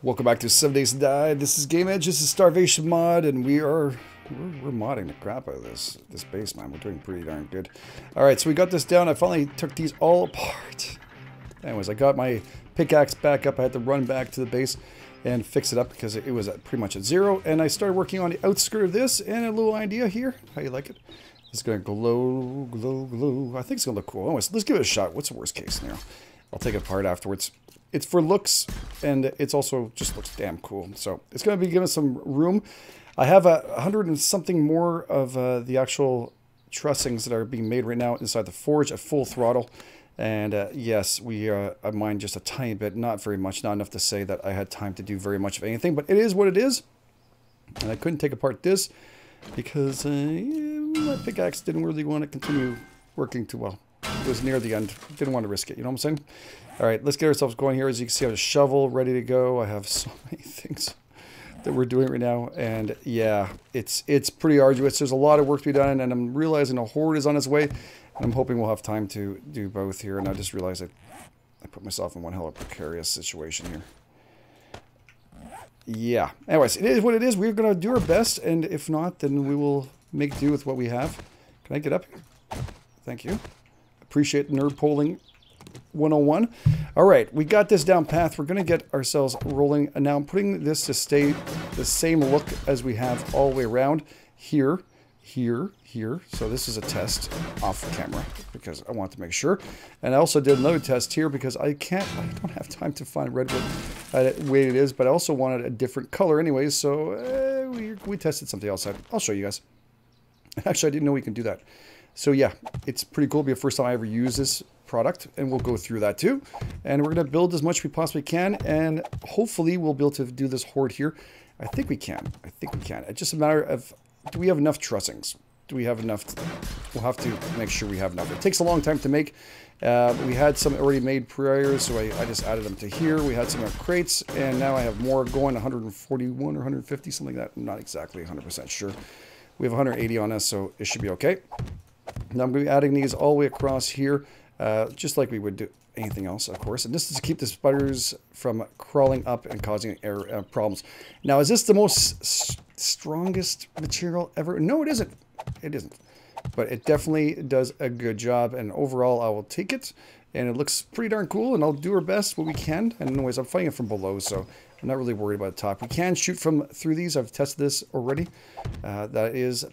Welcome back to 7 Days to Die. This is GameEdged. This is Starvation mod, and we're modding the crap out of this base, man. We're doing pretty darn good. All right, so we got this down. I finally took these all apart. Anyways, I got my pickaxe back up. I had to run back to the base and fix it up because it was pretty much at zero. And I started working on the outskirt of this, and a little idea here. How you like it? It's gonna glow, glow, glow. I think it's gonna look cool. Anyways, let's give it a shot. What's the worst case scenario? I'll take it apart afterwards. It's for looks, and it's also just looks damn cool. So it's going to be giving us some room. I have 100 and something more of the actual trussings that are being made right now inside the forge at full throttle. And yes, I mined just a tiny bit, not very much, not enough to say that I had time to do very much of anything. But it is what it is. And I couldn't take apart this because my pickaxe didn't really want to continue working too well. It was near the end. Didn't want to risk it, you know what I'm saying? All right, let's get ourselves going here. As you can see, I have a shovel ready to go. I have so many things that we're doing right now. And yeah, it's pretty arduous. There's a lot of work to be done, and I'm realizing a horde is on its way. And I'm hoping we'll have time to do both here. And I just realized I put myself in one hell of a precarious situation here. Yeah. Anyways, it is what it is. We're going to do our best. And if not, then we will make do with what we have. Can I get up here? Thank you. Appreciate nerd polling 101. All right, we got this down path. We're going to get ourselves rolling. And now I'm putting this to stay the same look as we have all the way around. Here, here, here. So this is a test off camera because I want to make sure. And I also did another test here because I don't have time to find redwood the way it is, but I also wanted a different color anyways. So we tested something else. I'll show you guys. Actually, I didn't know we can do that. So yeah, it's pretty cool. It'll be the first time I ever use this product, and we'll go through that too. And we're going to build as much as we possibly can, and hopefully we'll be able to do this horde here. I think we can. I think we can. It's just a matter of, do we have enough trussings? Do we have enough? We'll have to make sure we have enough. It takes a long time to make. We had some already made prior, so I just added them to here. We had some crates, and now I have more going, 141 or 150, something like that. I'm not exactly 100% sure. We have 180 on us, so it should be okay. Now I'm going to be adding these all the way across here, just like we would do anything else, of course. And this is to keep the spiders from crawling up and causing problems. Now, is this the most strongest material ever? No, it isn't. It isn't. But it definitely does a good job. And overall, I will take it. And it looks pretty darn cool. And I'll do our best what we can. And anyways, I'm fighting it from below, so I'm not really worried about the top. We can shoot through these. I've tested this already. That is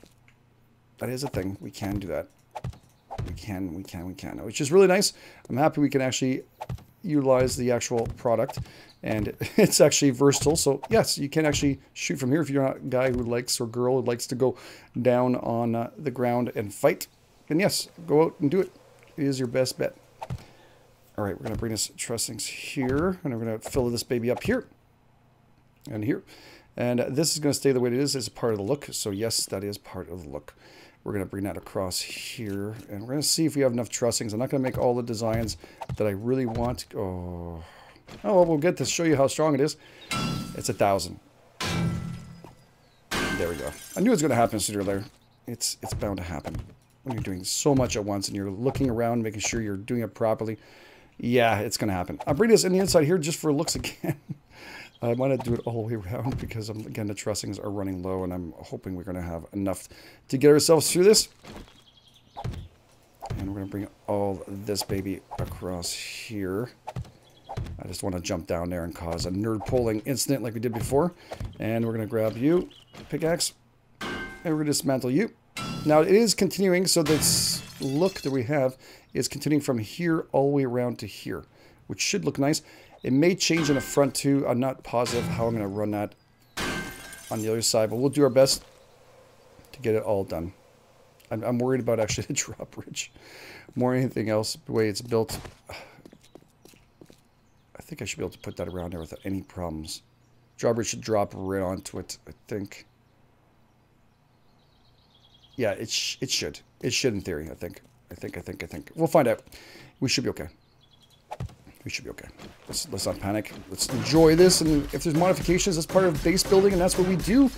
a thing. We can do that. We can, which is really nice. I'm happy we can actually utilize the actual product, and it's actually versatile. So yes, you can actually shoot from here if you're not a guy who likes, or girl who likes to go down on the ground and fight. Then yes, go out and do it. It is your best bet. All right, we're going to bring this trussings here, and we're going to fill this baby up here and here. And this is going to stay the way it is as a part of the look. So yes, that is part of the look. We're going to bring that across here, and we're going to see if we have enough trussings. I'm not going to make all the designs that I really want. Oh, well, we'll get to show you how strong it is. It's 1,000. There we go. I knew it was going to happen sooner or later. It's bound to happen when you're doing so much at once and you're looking around, making sure you're doing it properly. Yeah, it's going to happen. I'll bring this in the inside here just for looks again. I want to do it all the way around because, again, the trussings are running low, and I'm hoping we're going to have enough to get ourselves through this. And we're going to bring all this baby across here. I just want to jump down there and cause a nerd polling incident like we did before. And we're going to grab you, pickaxe, and we're going to dismantle you. Now, it is continuing, so this look that we have is continuing from here all the way around to here, which should look nice. It may change in the front too. I'm not positive how I'm going to run that on the other side, but we'll do our best to get it all done. I'm worried about actually the drop bridge more than anything else, the way it's built. I think I should be able to put that around there without any problems. Drawbridge should drop right onto it, I think. Yeah, it should. It should in theory, I think. I think. We'll find out. We should be okay. We should be okay. Let's not panic. Let's enjoy this, and if there's modifications, that's part of base building, and that's what we do.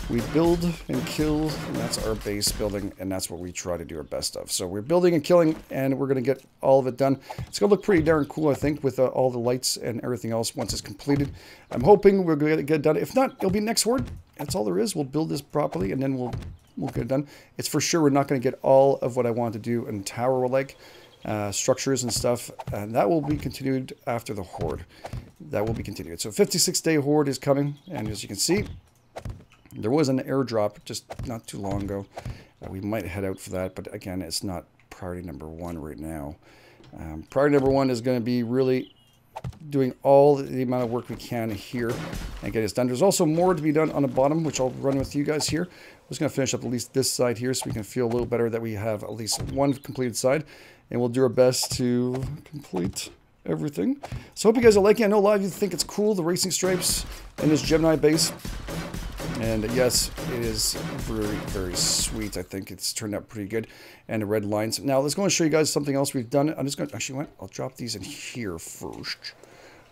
We build and kill, and that's our base building, and that's what we try to do our best of. So we're building and killing, and we're going to get all of it done. It's going to look pretty darn cool, I think, with all the lights and everything else once it's completed. I'm hoping we're going to get it done. If not, it'll be next horde. That's all there is. We'll build this properly, and then we'll get it done. It's for sure we're not going to get all of what I want to do in tower like structures and stuff, and that will be continued after the horde. That will be continued. So 56-day horde is coming, and as you can see, there was an airdrop just not too long ago. We might head out for that, but again, it's not priority number one right now. Priority number one is going to be really doing all the amount of work we can here and get this done. There's also more to be done on the bottom, which I'll run with you guys here. I'm just going to finish up at least this side here so we can feel a little better that we have at least one completed side, and we'll do our best to complete everything. So hope you guys are liking it. I know a lot of you think it's cool, the racing stripes and this Gemini base. And yes, it is very, very sweet. I think it's turned out pretty good. And the red lines. Now, let's go and show you guys something else we've done. I'm just going to, actually, I'll drop these in here first.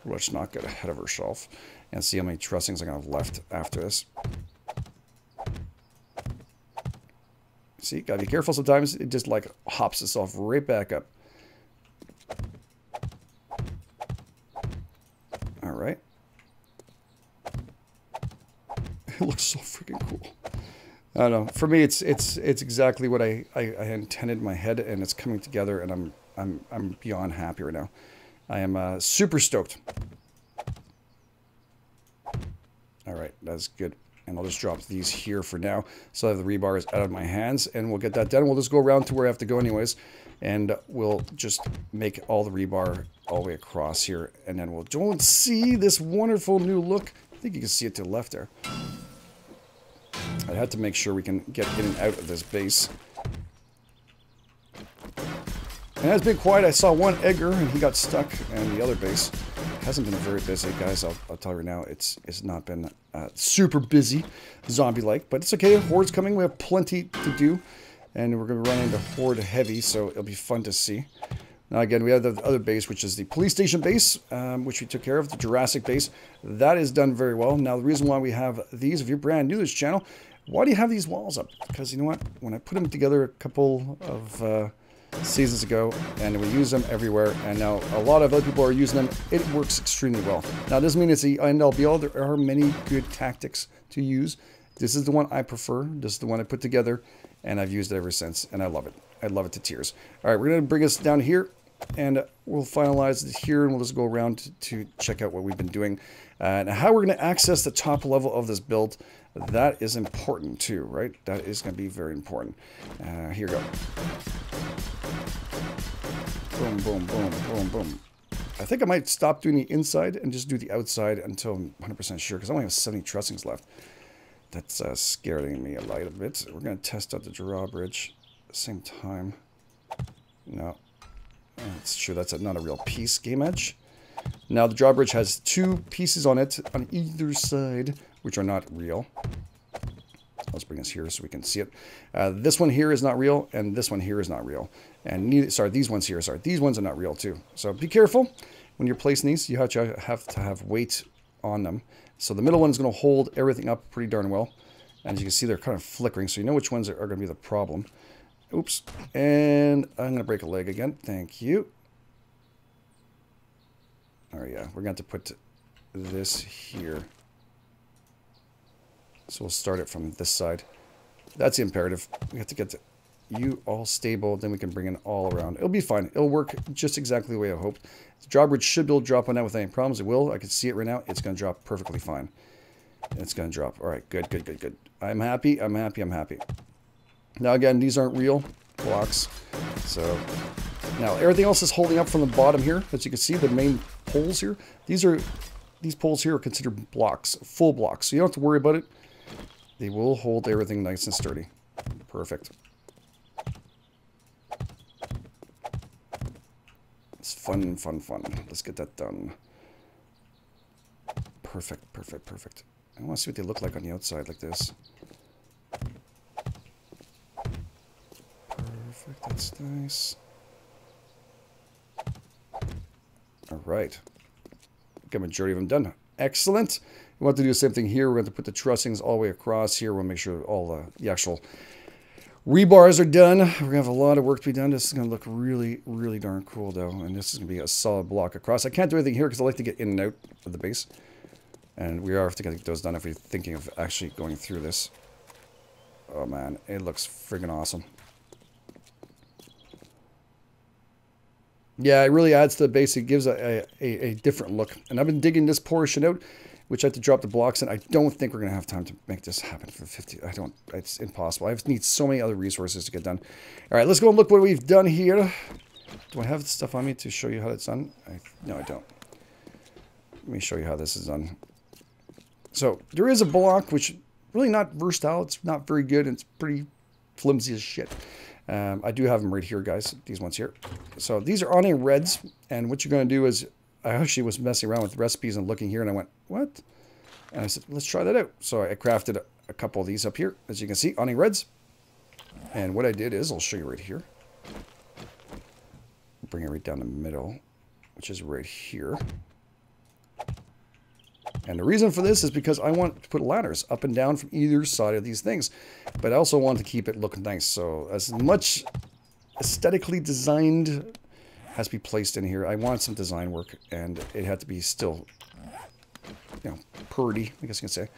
Let's not get ahead of ourselves. And see how many trussings I have left after this. See, gotta be careful sometimes. It just like hops itself right back up. All right. It looks so freaking cool. I don't know. For me, it's exactly what I intended in my head, and it's coming together, and I'm beyond happy right now. I am super stoked. All right, that's good. And I'll just drop these here for now, so I have the rebars out of my hands, and we'll get that done. We'll just go around to where I have to go anyways, and we'll just make all the rebar all the way across here, and then we'll don't see this wonderful new look. I think you can see it to the left there. I had to make sure we can get in and out of this base. And it's been quiet. I saw one Edgar, and he got stuck in the other base. It hasn't been very busy, guys. I'll tell you right now, it's not been super busy, zombie-like. But it's okay. Horde's coming. We have plenty to do. And we're going to run into Horde heavy, so it'll be fun to see. Now, again, we have the other base, which is the police station base, which we took care of, the Jurassic base. That is done very well. Now, the reason why we have these, if you're brand new to this channel, why do you have these walls up? Because you know what? When I put them together a couple of seasons ago, and we use them everywhere, and now a lot of other people are using them, it works extremely well. Now, it doesn't mean it's the end-all be-all. There are many good tactics to use. This is the one I prefer. This is the one I put together, and I've used it ever since, and I love it. I love it to tears. All right, we're going to bring us down here, and we'll finalize it here, and we'll just go around to check out what we've been doing. And how we're going to access the top level of this build, that is important too, right? That is going to be very important. Here we go. Boom, boom, boom, boom, boom. I think I might stop doing the inside and just do the outside until I'm 100% sure, because I only have 70 trussings left. That's scaring me a little bit. We're going to test out the drawbridge at the same time. No. That's true, that's not a real piece. GameEdged. Now the drawbridge has two pieces on it on either side, which are not real. Let's bring this here so we can see it. This one here is not real, and this one here is not real. And neither, sorry, these ones here, sorry, these ones are not real too. So be careful when you're placing these. You have to have weight on them. So the middle one is going to hold everything up pretty darn well. And as you can see, they're kind of flickering, so you know which ones are going to be the problem. Oops. And I'm going to break a leg again. Thank you. Oh yeah, we're going to have to put this here. So we'll start it from this side. That's the imperative. We have to get you all stable, then we can bring it all around. It'll be fine. It'll work just exactly the way I hoped. The drawbridge should be able to drop on that without any problems. It will. I can see it right now. It's going to drop perfectly fine. It's going to drop. All right, good, good, good, good. I'm happy. I'm happy. I'm happy. Now, again, these aren't real blocks. So now everything else is holding up from the bottom here. As you can see, the main poles here. These poles here are considered blocks, full blocks. So you don't have to worry about it. They will hold everything nice and sturdy. Perfect. It's fun, fun, fun. Let's get that done. Perfect, perfect, perfect. I want to see what they look like on the outside like this. Perfect, that's nice. All right. Got a majority of them done. Excellent. We want to do the same thing here. We're going to put the trussings all the way across here. We'll make sure all the actual rebars are done. We're going to have a lot of work to be done. This is going to look really, really darn cool, though. And this is going to be a solid block across. I can't do anything here because I like to get in and out of the base. And we are have to get those done if we're thinking of actually going through this. Oh, man. It looks friggin' awesome. Yeah, it really adds to the base. It gives a different look. And I've been digging this portion out, which I have to drop the blocks in. I don't think we're going to have time to make this happen for 50. It's impossible. I need so many other resources to get done. All right, let's go and look what we've done here. Do I have the stuff on me to show you how it's done? No, I don't. Let me show you how this is done. So there is a block, which really not versatile. It's not very good. It's pretty flimsy as shit. I do have them right here, guys. These ones here. So these are awning reds. And what you're going to do is, I actually was messing around with recipes and looking here, and I went, what? And I said, let's try that out. So I crafted a couple of these up here, as you can see, awning reds. And what I did is, I'll show you right here. Bring it right down the middle, which is right here. And the reason for this is because I want to put ladders up and down from either side of these things. But I also want to keep it looking nice. So as much aesthetically designed has to be placed in here. I want some design work, and it had to be still, you know, pretty, I guess you can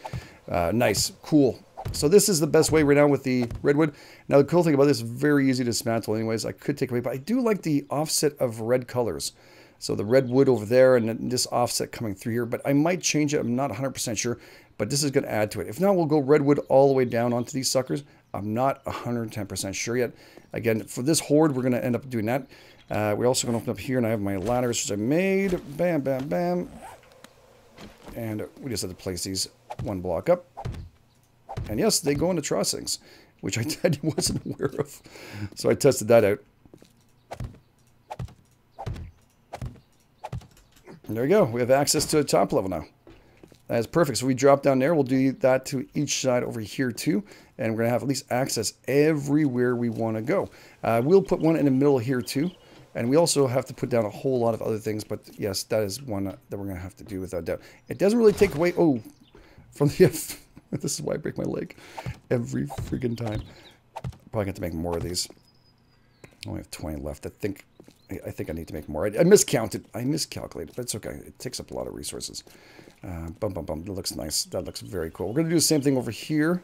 say. Nice, cool. So this is the best way right now with the redwood. Now the cool thing about this is very easy to dismantle anyways. I could take away, but I do like the offset of red colors. So the red wood over there and then this offset coming through here, but I might change it. I'm not 100% sure, but this is going to add to it. If not, we'll go redwood all the way down onto these suckers. I'm not 110% sure yet. Again, for this horde, we're going to end up doing that. We're also going to open up here, and I have my ladders, which I made. Bam, bam, bam. And we just have to place these one block up. And yes, they go into trussings, which I wasn't aware of. So I tested that out. And there we go. We have access to the top level now. That's perfect. So we drop down there. We'll do that to each side over here too. And we're going to have at least access everywhere we want to go. We'll put one in the middle here too. And we also have to put down a whole lot of other things. But yes, that is one that we're going to have to do without doubt. It doesn't really take away... Oh, from the... This is why I break my leg every freaking time. Probably got to make more of these. I only have 20 left. I think I need to make more. I miscounted. I miscalculated, but it's okay. It takes up a lot of resources. Bum, bum, bum. That looks nice. That looks very cool. We're going to do the same thing over here.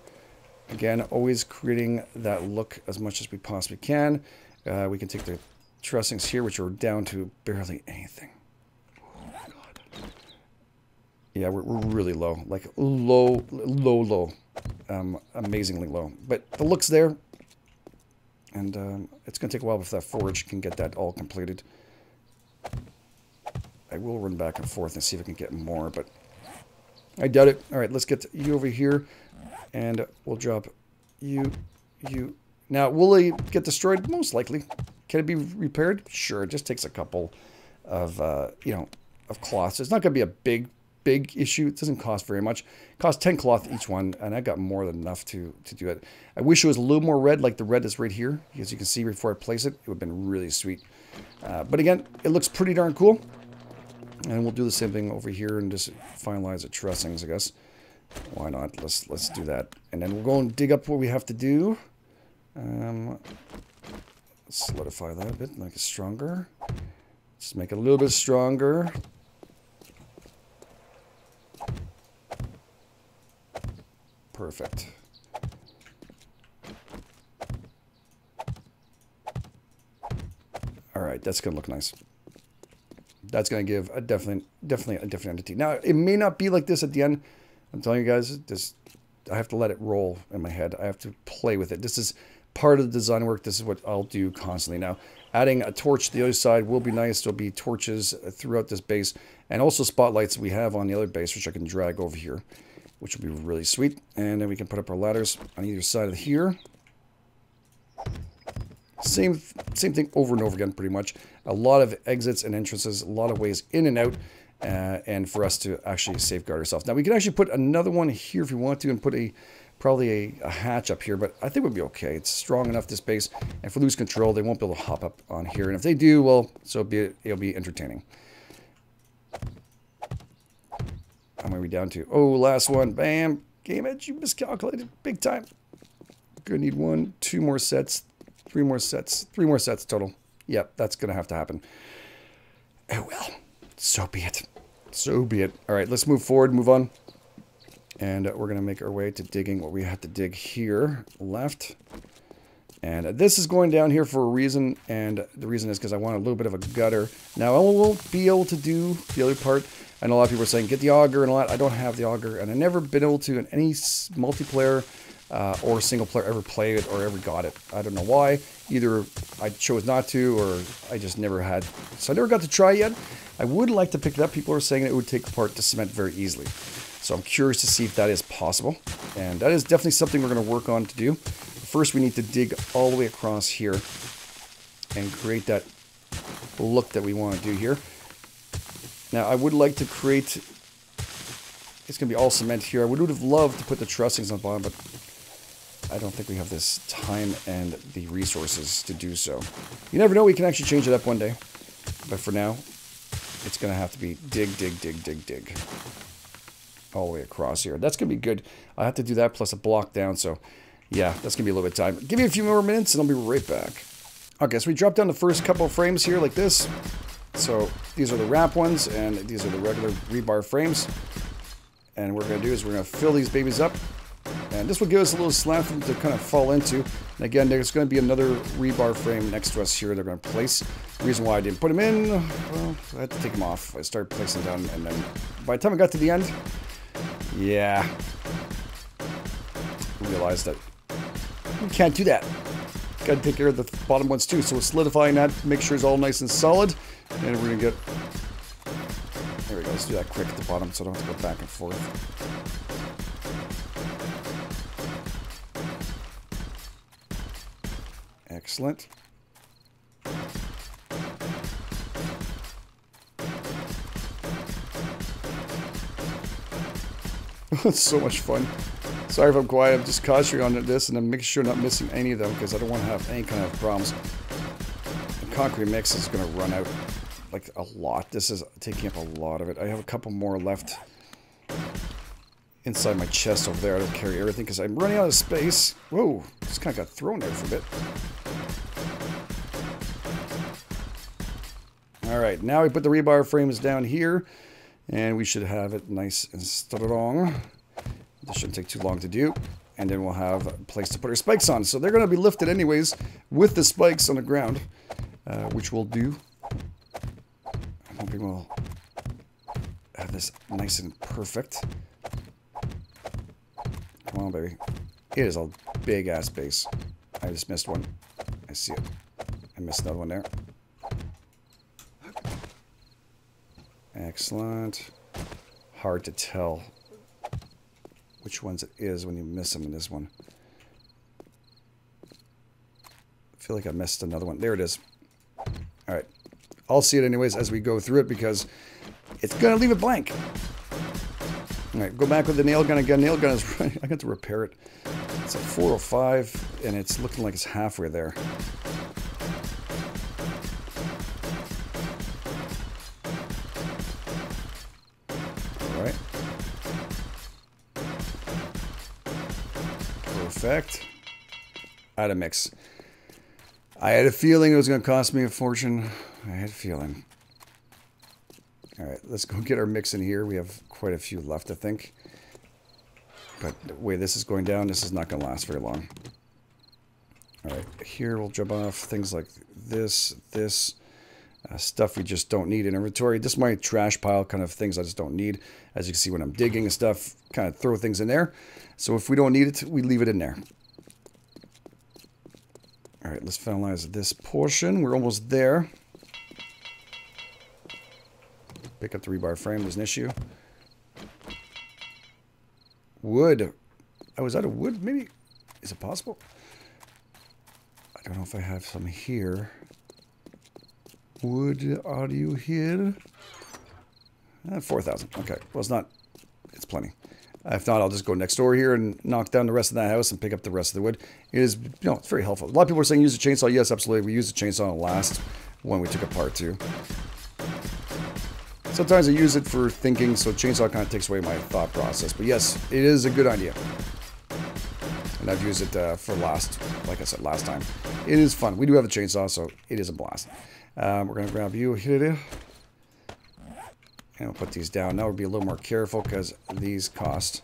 Again, always creating that look as much as we possibly can. We can take the trussings here, which are down to barely anything. Oh, my God. Yeah, we're really low. Like, low. Amazingly low. But the look's there. And it's going to take a while before that forge can get that all completed. I will run back and forth and see if I can get more, but I doubt it. All right, let's get you over here, and we'll drop you. Now, will they get destroyed? Most likely. Can it be repaired? Sure, it just takes a couple of, of cloths. It's not going to be a big issue. It doesn't cost very much. It costs 10 cloth each one, and I got more than enough to do it. I wish it was a little more red, like the red is right here. As you can see before I place it, it would have been really sweet. But again, it looks pretty darn cool. And we'll do the same thing over here and just finalize the trussings, I guess. Why not? Let's do that. And then we'll go and dig up what we have to do. Solidify that a bit, make it stronger. Just make it a little bit stronger. Perfect. All right, that's going to look nice. That's going to give a definitely a different entity. Now, it may not be like this at the end. I'm telling you guys, I have to let it roll in my head. I have to play with it. This is part of the design work. This is what I'll do constantly. Now, adding a torch to the other side will be nice. There'll be torches throughout this base, and also spotlights we have on the other base, which I can drag over here, which will be really sweet. And then we can put up our ladders on either side of here. Same thing over and over again, pretty much. A lot of exits and entrances, a lot of ways in and out, and for us to actually safeguard ourselves. Now, we can actually put another one here if we want to, and put probably a hatch up here, but I think we'll be okay. It's strong enough, this base, and if we lose control, they won't be able to hop up on here. And if they do, well, so be it. It'll be entertaining. How many are we down to? Oh, last one. Bam. GameEdged, you miscalculated big time. Gonna need 1, 2 more sets, 3 more sets, 3 more sets total. Yep, that's gonna have to happen. Oh well, so be it. So be it. All right, let's move forward, move on. And we're gonna make our way to digging what we have to dig here, left. And this is going down here for a reason, and the reason is because I want a little bit of a gutter. Now I will be able to do the other part. I know a lot of people are saying, get the auger and all that. I don't have the auger, and I've never been able to in any multiplayer or single player ever play it or ever got it. I don't know why. Either I chose not to, or I just never had. So I never got to try yet. I would like to pick it up. People are saying it would take apart the cement very easily. So I'm curious to see if that is possible. And that is definitely something we're going to work on to do. First, we need to dig all the way across here and create that look that we want to do here. Now, I would like to create... It's going to be all cement here. I would have loved to put the trussings on the bottom, but I don't think we have this time and the resources to do so. You never know, we can actually change it up one day. But for now, it's going to have to be dig, dig, dig, dig, dig. All the way across here. That's going to be good. I have to do that plus a block down, so yeah, that's going to be a little bit of time. Give me a few more minutes and I'll be right back. Okay, so we dropped down the first couple of frames here like this. So these are the wrap ones and these are the regular rebar frames. And what we're going to do is we're going to fill these babies up. And this will give us a little slant for them to kind of fall into. And again, there's going to be another rebar frame next to us here they're going to place. The reason why I didn't put them in, well, I had to take them off. I started placing them down, and then by the time I got to the end, yeah, I realized that we can't do that. Got to take care of the bottom ones too. So we're solidifying that, make sure it's all nice and solid. And we're going to get... There we go. Let's do that quick at the bottom so I don't have to go back and forth. Excellent. It's so much fun. Sorry if I'm quiet. I'm just concentrating on this and I'm making sure I'm not missing any of them because I don't want to have any kind of problems. The concrete mix is going to run out like a lot. This is taking up a lot of it. I have a couple more left inside my chest over there. I don't carry everything because I'm running out of space. Whoa, just kind of got thrown there for a bit. Alright, now we put the rebar frames down here. And we should have it nice and strong. This shouldn't take too long to do. And then we'll have a place to put our spikes on. So they're going to be lifted anyways with the spikes on the ground. Which we'll do. I'm hoping we'll have this nice and perfect. Come on, baby. It is a big-ass base. I just missed one. I see it. I missed another one there. Excellent. Hard to tell which ones it is when you miss them in this one. I feel like I missed another one. There it is. Alright. I'll see it anyways as we go through it because it's going to leave it blank. Alright, go back with the nail gun again. Nail gun is right. I got to repair it. It's at 405 and it's looking like it's halfway there. Alright. Perfect. Out of mix. I had a feeling it was going to cost me a fortune. I had a feeling. Alright, let's go get our mix in here. We have quite a few left, I think. But the way this is going down, this is not going to last very long. Alright, here we'll jump off things like this, stuff we just don't need in inventory. This is my trash pile, kind of things I just don't need. As you can see when I'm digging and stuff, kind of throw things in there. So if we don't need it, we leave it in there. Alright, let's finalize this portion. We're almost there. Pick up the rebar frame, there's an issue. Wood. Oh, is that a wood? Maybe. Is it possible? I don't know if I have some here. Wood audio here. 4,000. Okay. Well, it's not. It's plenty. If not, I'll just go next door here and knock down the rest of that house and pick up the rest of the wood. It is, it's very helpful. A lot of people are saying use a chainsaw. Yes, absolutely. We used a chainsaw on the last one we took apart too. Sometimes I use it for thinking, so chainsaw kind of takes away my thought process. But yes, it is a good idea. And I've used it for like I said, last time. It is fun. We do have a chainsaw, so it is a blast. We're going to grab you here. And we'll put these down. Now we'll be a little more careful because these cost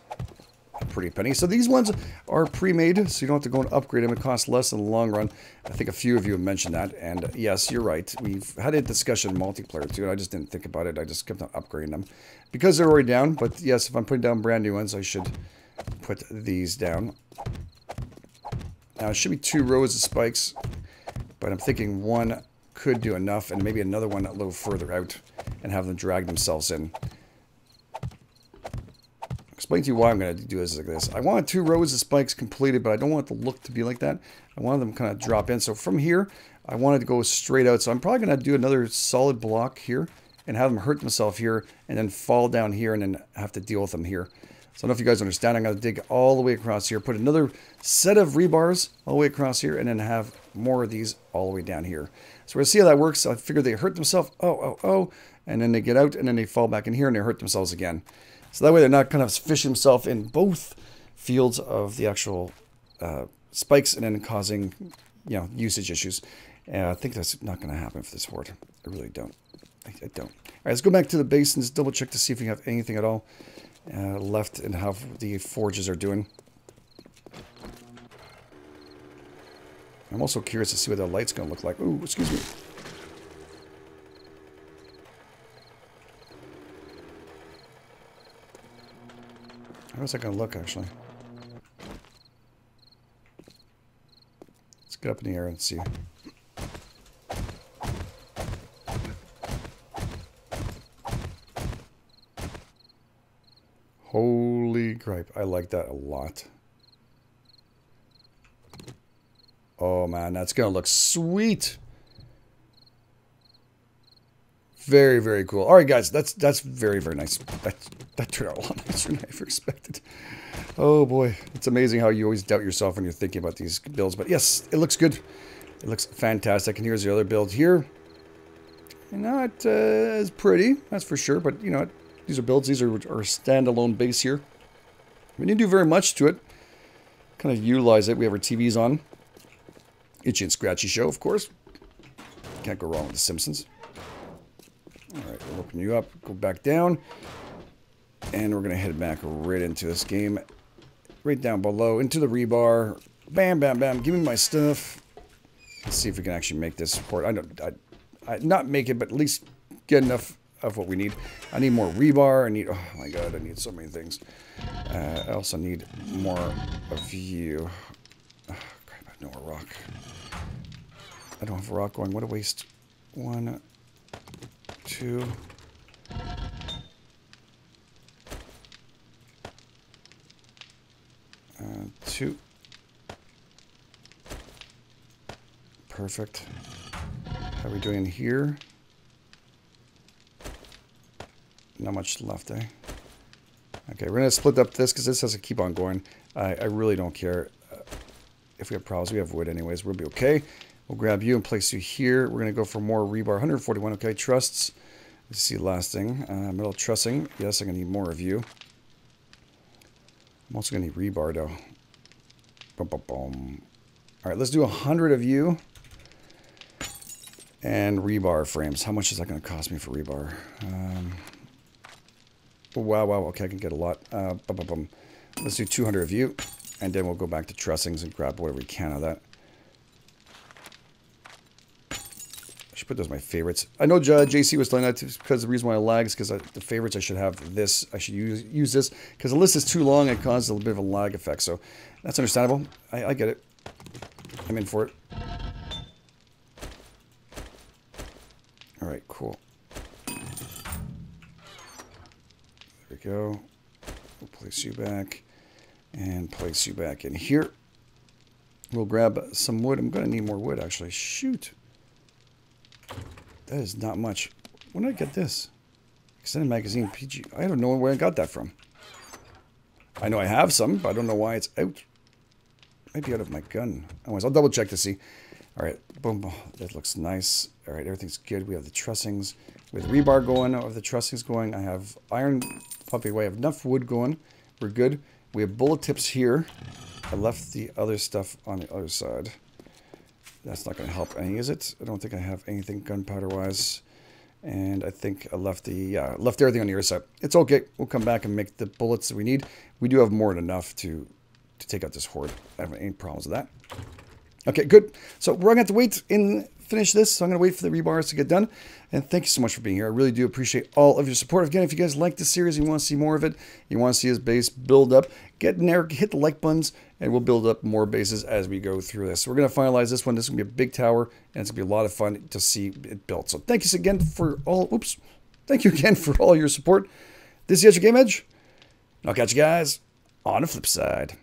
a pretty penny. So these ones are pre-made, so you don't have to go and upgrade them. It costs less in the long run. I think a few of you have mentioned that. And yes, you're right. We've had a discussion multiplayer too, and I just didn't think about it. I just kept on upgrading them because they're already down. But yes, if I'm putting down brand new ones, I should put these down. Now it should be 2 rows of spikes, but I'm thinking one could do enough, and maybe another one a little further out, and have them drag themselves in. Explain to you why I'm going to do this like this. I want 2 rows of spikes completed, but I don't want the look to be like that. I want them kind of drop in. So from here, I wanted to go straight out. So I'm probably going to do another solid block here and have them hurt themselves here and then fall down here and then have to deal with them here. So I don't know if you guys understand. I'm going to dig all the way across here, put another set of rebars all the way across here, and then have more of these all the way down here. So we're going to see how that works. I figure they hurt themselves. Oh. And then they get out, and then they fall back in here, and they hurt themselves again. So that way they're not kind of fishing themselves in both fields of the actual spikes and then causing, usage issues. And I think that's not going to happen for this horde. I really don't. I don't. All right, let's go back to the base and just double check to see if we have anything at all left and how the forges are doing. I'm also curious to see what the light's going to look like. Ooh, excuse me. How's that going to look, actually? Let's get up in the air and see. Holy gripe. I like that a lot. Oh, man. That's going to look sweet. Very, very cool. All right, guys. That's very, very nice. That turned out a lot nicer than I ever expected. Oh, boy. It's amazing how you always doubt yourself when you're thinking about these builds. But yes, it looks good. It looks fantastic. And here's the other build here. Not as pretty, that's for sure. But, you know, these are builds. These are our standalone base here. We didn't do very much to it. Kind of utilize it. We have our TVs on. Itchy and Scratchy show, of course. Can't go wrong with The Simpsons. All right, we'll open you up. Go back down. And we're going to head back right into this game. Right down below. Into the rebar. Bam, bam, bam. Give me my stuff. Let's see if we can actually make this port. I not make it, but at least get enough of what we need. I need more rebar. I need... Oh, my God. I need so many things. I also need more of you. Oh, crap. I have no more rock. I don't have a rock going. What a waste. 1, 2... 2. Perfect. How are we doing in here? Not much left, eh? Okay, we're going to split up this because this has to keep on going. I really don't care. If we have problems, we have wood anyways. We'll be okay. We'll grab you and place you here. We're going to go for more rebar. 141, okay. Trusts. Let's see last thing. Metal trussing. Yes, I'm going to need more of you. I'm also going to need rebar, though. Boom, boom, boom. All right, let's do 100 of you. And rebar frames. How much is that going to cost me for rebar? Oh, wow, wow. Okay, I can get a lot. Boom, boom, boom. Let's do 200 of you. And then we'll go back to trussings and grab whatever we can of that. I should put those as my favorites. I know JC was telling that because the reason why I lag is because the favorites I should have this. I should use this because the list is too long. It causes a little bit of a lag effect. So that's understandable. I get it. I'm in for it. All right, cool. There we go. We'll place you back and place you back in here. We'll grab some wood. I'm going to need more wood, actually. Shoot. That is not much. When did I get this? Extended magazine PG. I don't know where I got that from. I know I have some, but I don't know why it's out. Might be out of my gun. Anyways, I'll double check to see. All right, boom, boom. That looks nice. All right, everything's good. We have the trussings. with rebar going, or the trussings going. I have iron pumping away. I have enough wood going. We're good. We have bullet tips here. I left the other stuff on the other side. That's not going to help any, is it? I don't think I have anything gunpowder-wise. And I think I left left everything on the other side. It's okay. We'll come back and make the bullets that we need. We do have more than enough to take out this horde. I don't have any problems with that. Okay, good. So we're going to have to wait and finish this. So I'm going to wait for the rebars to get done. And thank you so much for being here. I really do appreciate all of your support. Again, if you guys like this series and you want to see more of it, you want to see his base build up, get in there, hit the like buttons, and we'll build up more bases as we go through this. So we're going to finalize this one. This is going to be a big tower, and it's going to be a lot of fun to see it built. So thank you again for all, thank you again for all your support. This is your Game Edge. I'll catch you guys on the flip side.